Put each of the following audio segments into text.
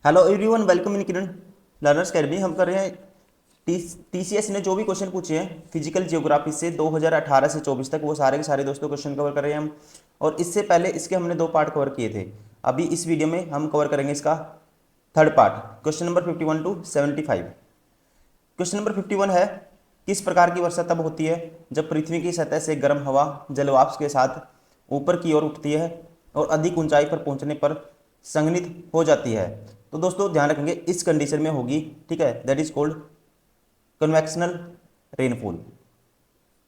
Hello everyone, welcome in Kiran learners academy. हम कर रहे हैं टीसीएस ने जो भी क्वेश्चन पूछे हैं फिजिकल जियोग्राफी से 2018 से 24 तक, वो सारे के सारे दोस्तों क्वेश्चन कवर कर रहे हैं हम। और इससे पहले इसके हमने 2 पार्ट कवर किए थे। अभी इस वीडियो में हम कवर करेंगे इसका third part, question number 51 to 75। Question number 51 है, किस प्रकार की वर्षा तब होती है जब पृथ्वी की सतह से गर्म हवा जलवाष्प के साथ ऊपर की ओर उठती है और अधिक ऊंचाई पर पहुंचने पर संघनित हो जाती है। तो दोस्तों ध्यान रखेंगे, इस कंडीशन में होगी, ठीक है, that is called convectional rainfall.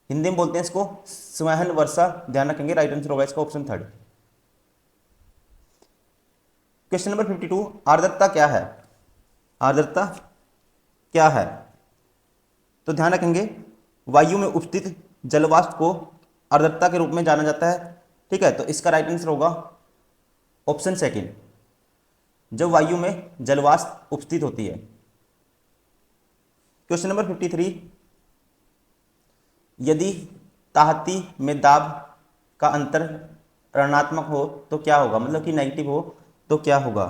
Hindi में बोलते हैं इसको संवहन वर्षा। ध्यान रखेंगे, राइट आंसर होगा इसका ऑप्शन थर्ड। क्वेश्चन नंबर 52, आर्द्रता क्या है? आर्द्रता क्या है? तो ध्यान रखेंगे, वायु में उपस्थित जलवाष्प को आर्द्रता के रूप में जाना जाता है, ठीक है। तो इसका राइट आंसर होगा ऑप्शन सेकंड, जब वायु में जलवाष्प उपस्थित होती है। क्वेश्चन नंबर 53, यदि ताहती में दाब का अंतर ऋणात्मक हो तो क्या होगा, मतलब कि नेगेटिव हो तो क्या होगा?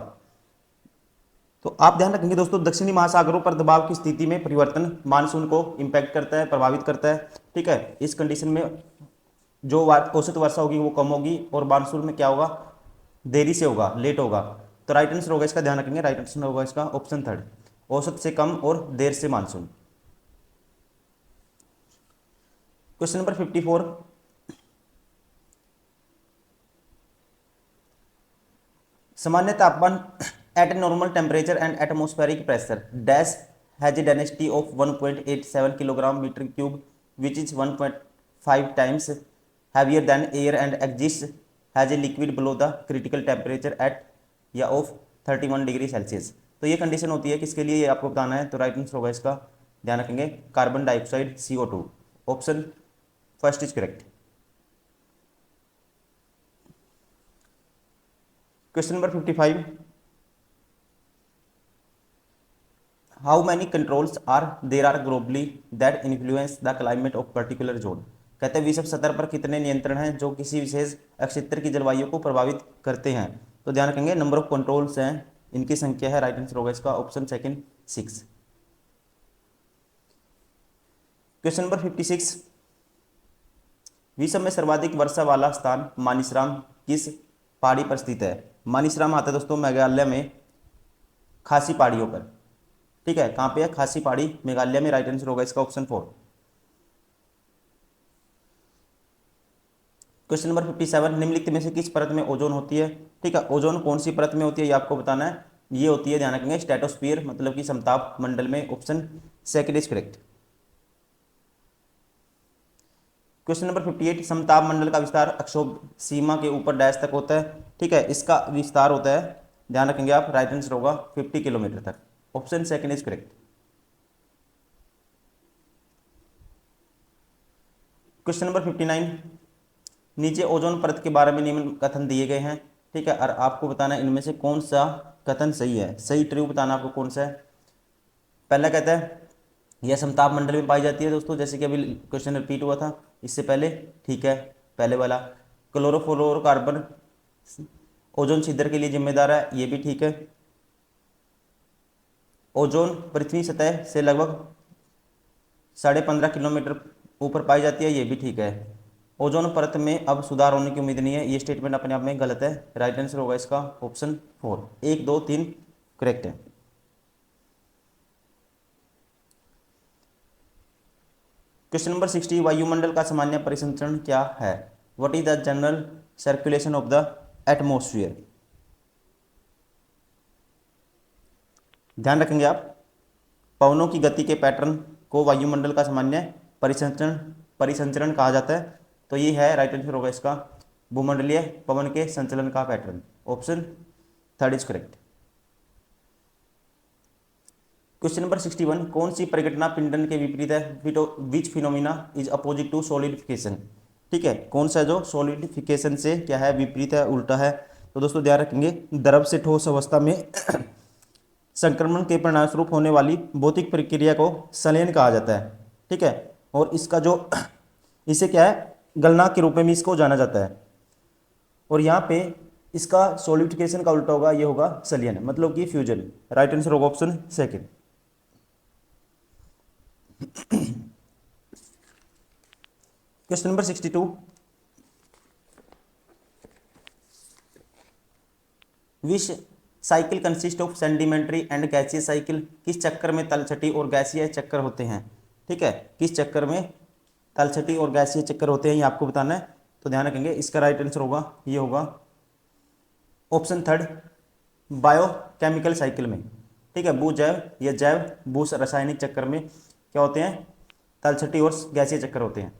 तो आप ध्यान रखेंगे दोस्तों, दक्षिणी महासागरों पर दबाव की स्थिति में परिवर्तन मानसून को इंपैक्ट करता है, प्रभावित करता है, ठीक है। इस कंडीशन में जो औसत वर्षा होगी वो कम होगी और मानसून में क्या होगा, देरी से होगा, लेट होगा। तो राइट आंसर होगा इसका, ध्यान रखेंगे, राइट आंसर होगा इसका ऑप्शन थर्ड, औसत से कम और देर से मानसून। क्वेश्चन नंबर 54, सामान्य तापमान at normal temperature and atmospheric pressure dash has a density of 1.87 kilogram meter cube which is 1.5 times heavier than air and exist has a liquid below the critical temperature at या of 31 degree Celsius. तो ये condition होती है किसके लिए, ये आपको बताना है। तो राइट आंसर होगा इसका, ध्यान रखेंगे, carbon dioxide CO2, option first is correct. Question number 55, how many controls are there are globally that influence the climate of particular zone. कहते हैं विश्व सतह पर कितने नियंत्रण हैं जो किसी विशेष क्षेत्र की जलवायु को प्रभावित करते हैं। तो ध्यान रखेंगे, नंबर ऑफ कंट्रोल्स हैं, इनकी संख्या है, राइट आंसर होगा इसका ऑप्शन सेकंड 6। क्वेश्चन नंबर 56, विश्व में सर्वाधिक वर्षा वाला स्थान मानिसराम किस पहाड़ी पर स्थित है? मानिसराम आता है दोस्तों मेघालय में, खासी पहाड़ियों पर, ठीक है। कहाँ पे है? खासी पहाड़ी, मेघालय में, राइट आंसर होगा इसका ऑप्शन 4। क्वेश्चन नंबर 57, निम्नलिखित में से किस परत में ओजोन होती है? ठीक है, ओजोन कौन सी परत में होती है ये आपको बताना है। ये होती है, ध्यान रखेंगे, स्ट्रेटोस्फीयर, मतलब कि समताप मंडल में, option second is correct. Question number 58, समताप मंडल का विस्तार अक्षोभ सीमा के ऊपर डैश तक होता है, ठीक है, इसका विस्तार होता है, ध्यान रखेंगे आप, राइट आंसर होगा 50 किलोमीटर तक, option second is correct. Question number 59, नीचे ओजोन परत के बारे में निम्न कथन दिए गए हैं, ठीक है, और आपको बताना है इनमें से कौन सा कथन सही है, सही ट्रू बताना आपको कौन सा है। पहला कहता है यह समताप मंडल में पाई जाती है दोस्तों, जैसे कि अभी क्वेश्चन रिपीट हुआ था इससे पहले, ठीक है, पहले वाला। क्लोरोफ्लोरोकार्बन ओजोन छिद्र के लिए जिम्मेदार है, ये भी ठीक है। ओजोन पृथ्वी सतह से लगभग 15.5 किलोमीटर ऊपर पाई जाती है, ये भी ठीक है। ओजोन परत में अब सुधार होने की उम्मीद नहीं है, ये स्टेटमेंट अपने आप में गलत है, राइट आंसर होगा इसका ऑप्शन 4, 1 2 3 करेक्ट है। क्वेश्चन नंबर 60, वायुमंडल का सामान्य परिसंचरण क्या है? What is the general circulation of the atmosphere? ध्यान रखेंगे आप, पवनों की गति के पैटर्न को वायुमंडल का सामान्य परिसंचरण परिसंचरण कहा जाता है। तो ये है, राइट आंसर होगा इसका भूमंडलीय पवन के संचलन का pattern, option third is correct. Question number 61, कौन सी परिघटना पिंडन के विपरीत है? Which phenomena is opposite to solidification? ठीक है, कौन सा जो सॉलिडिफिकेशन से क्या है, विपरीत है, उल्टा है? तो दोस्तों ध्यान रखेंगे, द्रव से ठोस अवस्था में संक्रमण के परिणामस्वरूप होने वाली भौतिक प्रक्रिया को संलयन कहा जाता है, ठीक है। और इसका जो इसे क्या है, गलनांक के रूप में भी इसको जाना जाता है। और यहाँ पे इसका सॉलिडिफिकेशन का उल्टा होगा, ये होगा सलियन, मतलब कि फ्यूजन। राइट आंसर होगा option second. Question number 62, which cycle consist of sedimentary and गैसीय साइकिल, किस चक्कर में तलछटी और गैसीय चक्कर होते हैं। ठीक है, किस चक्कर में तलछटी और गैसीय चक्कर होते हैं, ये आपको बताना है, तो ध्यान रखेंगे। इसका राइट आंसर होगा, ये होगा ऑप्शन थर्ड, बायोकेमिकल साइकिल में। ठीक है, भू जैव या जैव भू रासायनिक चक्कर में क्या होते हैं, तलछटी और गैसीय चक्कर होते हैं।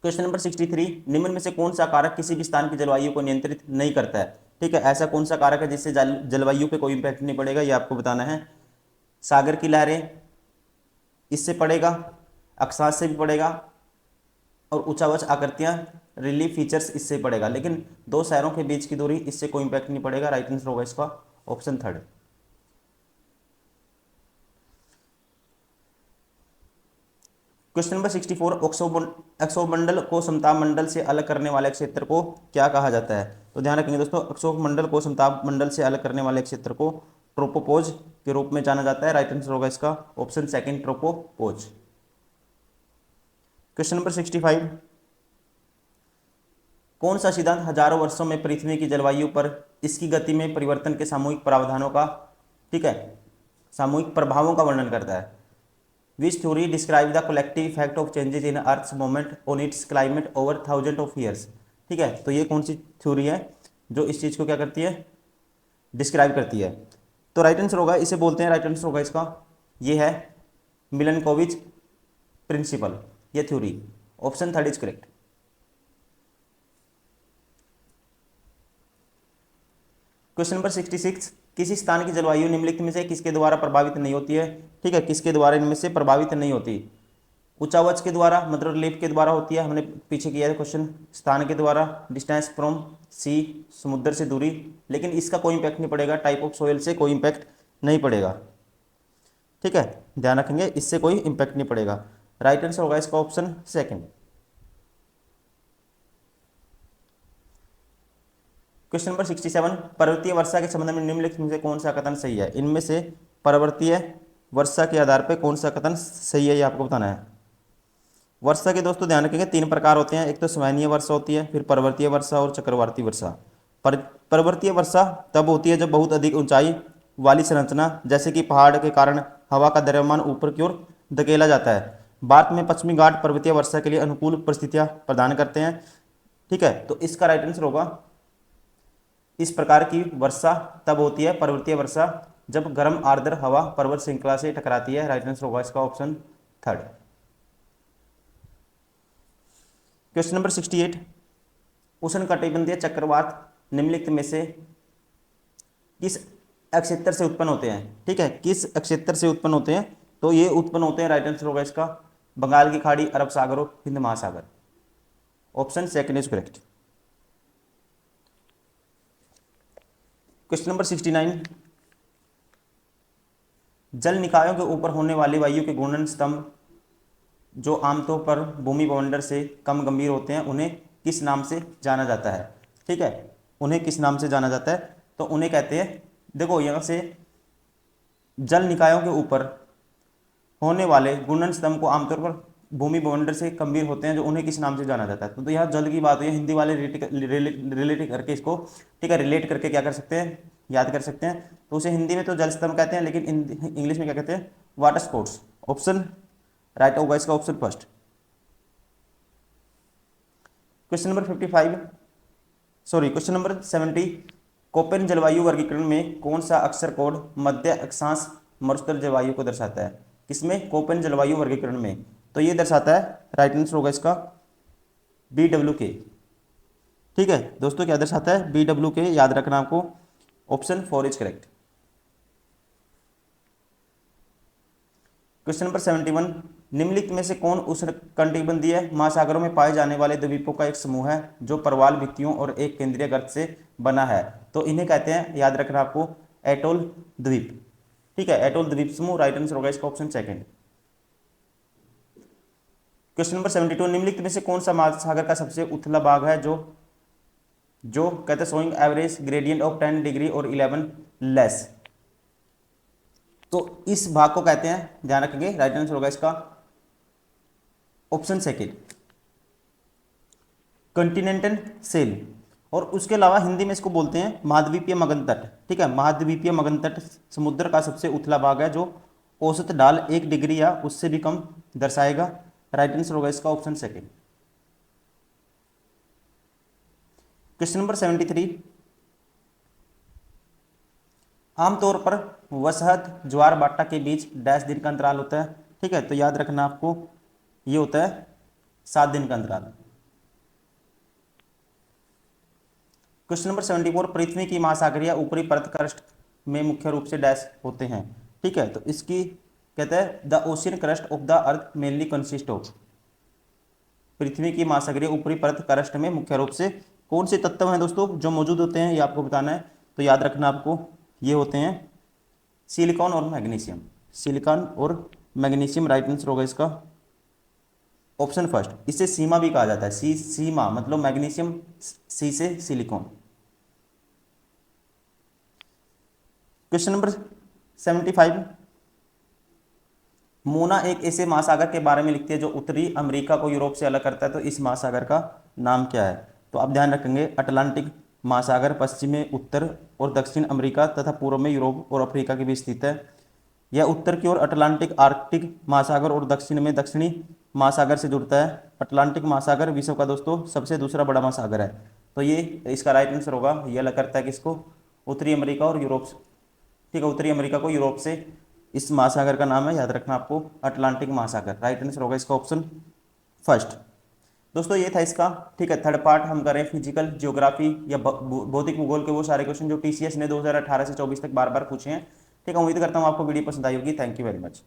क्वेश्चन नंबर 63, निम्न में से कौन सा कारक किसी भी स्थान की जलवायु को नियंत्रित नहीं करता है। ठीक है, ऐसा कौन सा कारक है जिससे जलवायु पे कोई इंपैक्ट नहीं पड़ेगा, ये आपको बताना है। सागर की लहरें इससे पड़ेगा, अक्षांश से भी पड़ेगा, और ऊंचावच आकृतियां रिलीफ फीचर्स इससे पड़ेगा, लेकिन दो शहरों के बीच की दूरी इससे कोई इंपैक्ट नहीं पड़ेगा। राइट आंसर होगा इसका ऑप्शन थर्ड। क्वेश्चन नंबर 64, अक्षोमंडल को समताप मंडल से अलग करने वाले क्षेत्र को क्या कहा जाता है। तो ध्यान रखेंगे दोस्तों, अक्षोमंडल को समताप मंडल से अलग करने वाले क्षेत्र को ट्रोपोपोज के रूप में जाना जाता है। राइट आंसर होगा इसका ऑप्शन सेकंड, ट्रोपोपोज। क्वेश्चन नंबर 65, कौन सा सिद्धांत हजारों वर्षों में पृथ्वी की जलवायु पर इसकी गति में परिवर्तन के सामूहिक प्रावधानों का, ठीक है, सामूहिक प्रभावों का वर्णन करता है। Which theory describe the collective effect of changes in earth's movement on its climate over thousand of years. ठीक है, तो ये कौन सी थ्योरी है जो इस चीज़ को क्या करती है, डिस्क्राइब करती है। तो राइट आंसर होगा, इसे बोलते हैं, राइट आंसर होगा इसका, ये है मिलनकोविच प्रिंसिपल, ये theory. Option third is correct. Question number 66, किसी स्थान की जलवायु निम्नलिखित में से किसके द्वारा प्रभावित नहीं होती है। ठीक है, किसके द्वारा इनमें से प्रभावित नहीं होती। ऊंचावच के द्वारा, मतलब रिलीफ के द्वारा होती है, हमने पीछे किया है क्वेश्चन। स्थान के द्वारा, डिस्टेंस फ्रॉम सी, समुद्र से दूरी, लेकिन इसका कोई इंपैक्ट नहीं पड़ेगा। टाइप ऑफ सोयल से कोई इंपैक्ट नहीं पड़ेगा। ठीक है, ध्यान रखेंगे, इससे कोई इंपैक्ट नहीं पड़ेगा। राइट आंसर होगा इसका ऑप्शन सेकेंड। क्वेश्चन नंबर 67, पर्वतीय वर्षा के संबंध में निम्नलिखित में से कौन सा कथन सही है। इनमें से पर्वतीय वर्षा के आधार पर कौन सा कथन सही है, ये आपको बताना है। वर्षा के दोस्तों ध्यान रखेंगे, तीन प्रकार होते हैं, एक तो सवैनीय वर्षा होती है, फिर पर्वतीय वर्षा और चक्रवाती वर्षा। पर्वतीय वर्षा तब होती है जब बहुत अधिक ऊंचाई वाली संरचना, जैसे कि पहाड़ के कारण हवा का द्रव्यमान ऊपर की ओर धकेला जाता है। भारत में पश्चिमी घाट पर्वतीय वर्षा के लिए अनुकूल परिस्थितियां प्रदान करते हैं। ठीक है, तो इसका राइट आंसर होगा, इस प्रकार की वर्षा तब होती है, पर्वतीय वर्षा, जब गर्म आर्द्र हवा पर्वत श्रृंखला से टकराती है। राइट आंसर होगा इसका ऑप्शन थर्ड। क्वेश्चन नंबर 68, उष्णकटिबंधीय चक्रवात निम्नलिखित में से किस अक्षेत्र से उत्पन्न होते हैं। ठीक है, किस अक्षेत्र से उत्पन्न होते हैं, तो ये उत्पन्न होते हैं, राइट आंसर होगा इसका बंगाल की खाड़ी, अरब सागर और हिंद महासागर। Option second is correct. Question number 69, जल निकायों के ऊपर होने वाली वायु के घूर्णन स्तंभ जो आमतौर पर भूमि बवंडर से कम गंभीर होते हैं, उन्हें किस नाम से जाना जाता है। ठीक है, उन्हें किस नाम से जाना जाता है, तो उन्हें कहते हैं, देखो यहाँ से जल निकायों के ऊपर होने वाले घूर्णन स्तंभ को आमतौर पर भूमि बवंडर से गंभीर होते हैं, जो उन्हें किस नाम से जाना जाता है। तो यहाँ जल की बात हुई, हिंदी वाले रिलेट करके इसको, ठीक है, रिलेट करके क्या कर सकते हैं, याद कर सकते हैं। तो उसे हिंदी में तो जल स्तंभ कहते हैं, लेकिन इंग्लिश में क्या कहते हैं, वाटर स्पोर्ट्स। ऑप्शन राइट होगा इसका option first. Question number 55, sorry question number 70, Koppen जलवायु वर्गीकरण में कौन सा अक्षर कोड मध्य अक्षांश मरुस्थल जलवायु को दर्शाता है। किसमें, कोपेन जलवायु वर्गीकरण में, तो ये दर्शाता है, राइट आंसर होगा इसका BWK। ठीक है दोस्तों, क्या दर्शाता है, BWK, याद रखना आपको, option 4 is correct. Question number 71, निम्नलिखित में से कौन उष्णकटिबंधीय महासागरों में पाए जाने वाले द्वीपों का एक समूह है जो प्रवाल भित्तियों और एक केंद्रीय गर्त से बना है। तो इन्हें कहते हैं, याद रखना आपको, एटोल द्वीप। ठीक है, एटोल द्वीप समूह। राइट आंसर होगा इसका ऑप्शन सेकंड। क्वेश्चन नंबर 72, निम्नलिखित में से कौन सा महासागर का सबसे उथला भाग है जो जो कहते हैं showing average gradient of 10 degree और 11 लेस। तो इस भाग को कहते हैं, ध्यान रखेंगे, राइट आंसर होगा इसका ऑप्शन सेकेंड, कॉन्टिनेंटल सेल। और उसके अलावा हिंदी में इसको बोलते हैं महाद्वीपीय मगन तट। ठीक है, महाद्वीपीय मगन तट समुद्र का सबसे उथला भाग है जो औसत ढाल 1 डिग्री या उससे भी कम दर्शाएगा। राइट आंसर होगा इसका ऑप्शन सेकेंड। क्वेश्चन नंबर 73, आमतौर पर वसहत ज्वार बाट्टा के बीच डैश दिन का अंतराल होता है। ठीक है, तो याद रखना आपको, ये होता है 7 दिन का अंतराल। क्वेश्चन नंबर 74, पृथ्वी की महासागरीय ऊपरी परत क्रस्ट में मुख्य रूप से डैश होते हैं। ठीक है, तो इसकी कहते हैं the ocean crust of the earth mainly consist of. पृथ्वी की महासागरीय ऊपरी परत क्रस्ट में मुख्य रूप से कौन से तत्व हैं दोस्तों जो मौजूद होते हैं, ये आपको बताना है। तो याद रखना आपको, ये होते हैं सिलिकॉन और मैग्नीशियम। सिलिकॉन और मैग्नीशियम राइट आंसर होगा इसका ऑप्शन फर्स्ट। इसे सीमा भी कहा जाता है, सीमा मतलब मैग्नीशियम, सी से सिलिकॉन। क्वेश्चन नंबर 75, मोना एक ऐसे महासागर के बारे में लिखती है जो उत्तरी अमेरिका को यूरोप से अलग करता है। तो इस महासागर का नाम क्या है? तो आप ध्यान रखेंगे, अटलांटिक महासागर पश्चिम में उत्तर और दक्षिण अमेरिका तथा पूर्व में यूरोप और अफ्रीका के बीच स्थित है। यह उत्तर की ओर अटलांटिक आर्कटिक महासागर और दक्षिण में दक्षिणी महासागर से जुड़ता है। अटलांटिक महासागर विश्व का दोस्तों सबसे दूसरा बड़ा महासागर है। तो ये इसका राइट आंसर होगा, ये अलग करता है किसको? उत्तरी अमेरिका और यूरोप से। ठीक है, उत्तरी अमेरिका को यूरोप से। इस महासागर का नाम है, याद रखना आपको, अटलांटिक महासागर। राइट आंसर होगा इसका ऑप्शन फर्स्ट। दोस्तों ये था इसका, ठीक है, थर्ड पार्ट हम करें फिजिकल ज्योग्राफी या भौतिक भूगोल के वो सारे क्वेश्चन जो टीसीएस ने 2018 से 24 तक बार बार पूछे हैं। ठीक है, उम्मीद करता हूँ आपको वीडियो पसंद आई होगी। Thank you very much.